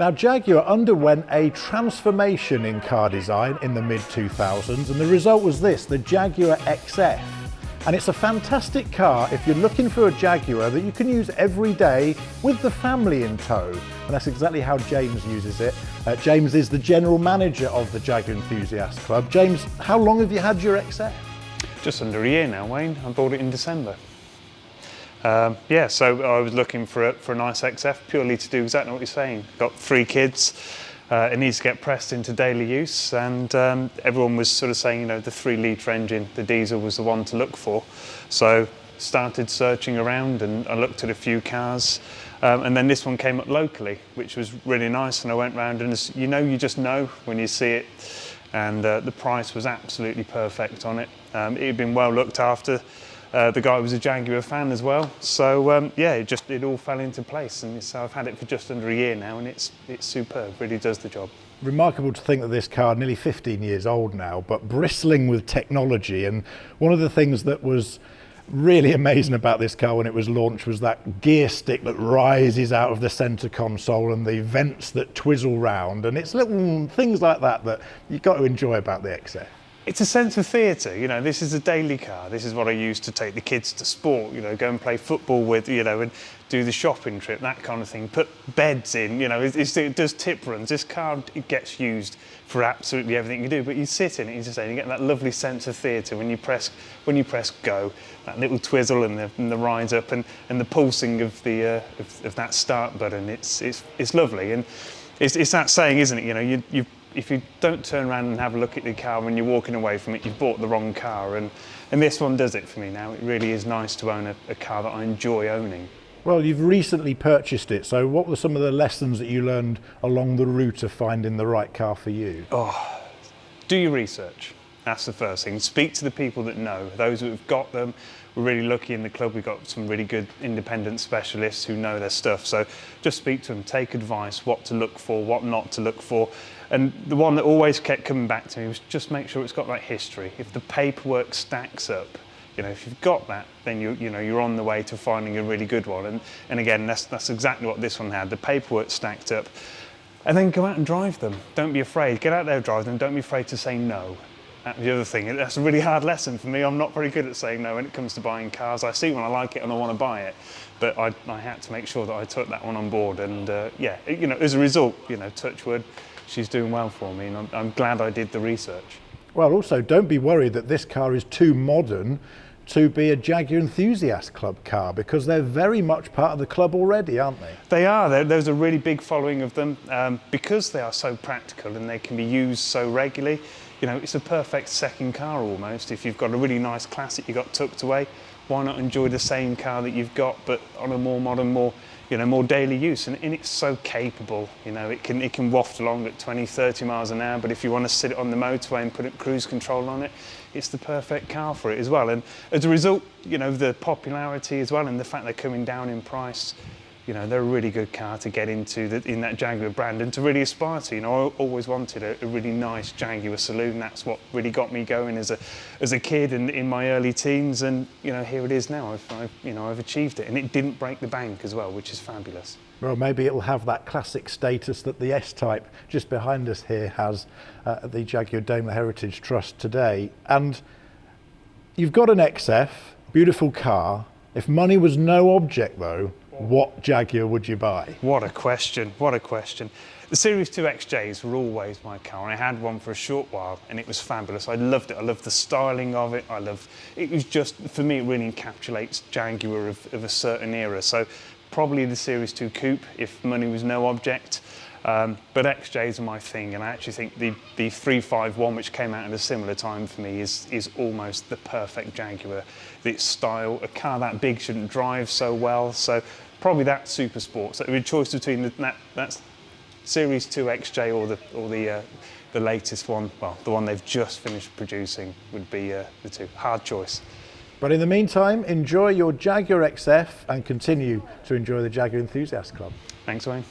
Now, Jaguar underwent a transformation in car design in the mid-2000s, and the result was this, the Jaguar XF. And it's a fantastic car if you're looking for a Jaguar that you can use every day with the family in tow. And that's exactly how James uses it. James is the general manager of the Jaguar Enthusiast Club. James, how long have you had your XF? Just under a year now, Wayne. I bought it in December. Yeah, so I was looking for a nice XF purely to do exactly what you're saying. Got 3 kids, it needs to get pressed into daily use, and everyone was sort of saying, you know, the 3-litre engine, the diesel was the one to look for. So started searching around and I looked at a few cars, and then this one came up locally, which was really nice, and I went round and as you know, you just know when you see it, and the price was absolutely perfect on it. It had been well looked after. The guy was a Jaguar fan as well, so yeah, it all fell into place, and so I've had it for just under a year now, and it's superb. Really does the job. Remarkable to think that this car, nearly 15 years old now, but bristling with technology. And one of the things that was really amazing about this car when it was launched was that gear stick that rises out of the centre console and the vents that twizzle round, and it's little things like that that you've got to enjoy about the XF. It's a sense of theatre, you know, this is a daily car. This is what I use to take the kids to sport, you know, go and play football with, you know, and do the shopping trip, that kind of thing. Put beds in, you know, it does tip runs. This car, it gets used for absolutely everything you do, but you sit in it, you get that lovely sense of theatre when you press go, that little twizzle and the rise up and the pulsing of that start button. It's lovely, and it's that saying, isn't it? You know, if you don't turn around and have a look at the car when you're walking away from it, you've bought the wrong car, and this one does it for me now. It really is nice to own a car that I enjoy owning. Well, you've recently purchased it, so what were some of the lessons that you learned along the route of finding the right car for you? Oh, do your research. That's the first thing. Speak to the people that know, those who have got them. We're really lucky in the club, we've got some really good independent specialists who know their stuff, so just speak to them, take advice, what to look for, what not to look for. And the one that always kept coming back to me was just make sure it's got that history. If the paperwork stacks up, you know, if you've got that, then you're on the way to finding a really good one. And again, that's exactly what this one had. The paperwork stacked up. And then go out and drive them. Don't be afraid. Get out there, drive them. Don't be afraid to say no. That's the other thing. That's a really hard lesson for me. I'm not very good at saying no when it comes to buying cars. I see when I like it and I want to buy it, but I had to make sure that I took that one on board. And yeah, you know, as a result, you know, touch wood, she's doing well for me, and I'm glad I did the research. Well, also, don't be worried that this car is too modern to be a Jaguar Enthusiast Club car, because they're very much part of the club already, aren't they? They are. There's a really big following of them because they are so practical and they can be used so regularly. You know, it's a perfect second car almost. If you've got a really nice classic you got tucked away, why not enjoy the same car that you've got, but on a more modern, more daily use? And it's so capable. You know, it can waft along at 20, 30 miles an hour, but if you want to sit it on the motorway and put cruise control on it, it's the perfect car for it as well. And as a result, you know, the popularity as well, and the fact they're coming down in price, you know, they're a really good car to get into in that Jaguar brand and to really aspire to. You know, I always wanted a really nice Jaguar saloon. That's what really got me going as a kid and in my early teens. And you know, here it is now. I've achieved it, and it didn't break the bank as well, which is fabulous. Well, maybe it'll have that classic status that the S-Type just behind us here has at the Jaguar Daimler Heritage Trust today. And you've got an XF, beautiful car. If money was no object though, what Jaguar would you buy? What a question, what a question. The Series 2 XJs were always my car, and I had one for a short while, and it was fabulous. I loved it. I loved the styling of it. It was just, for me, it really encapsulates Jaguar of a certain era. So probably the Series 2 Coupe, if money was no object. But XJs are my thing, and I actually think the 351, which came out at a similar time for me, is almost the perfect Jaguar. Its style, a car that big shouldn't drive so well, so probably that super sport. So a choice between that Series 2 XJ or the latest one, well, the one they've just finished producing would be the two. Hard choice. But in the meantime, enjoy your Jaguar XF and continue to enjoy the Jaguar Enthusiast Club. Thanks, Wayne.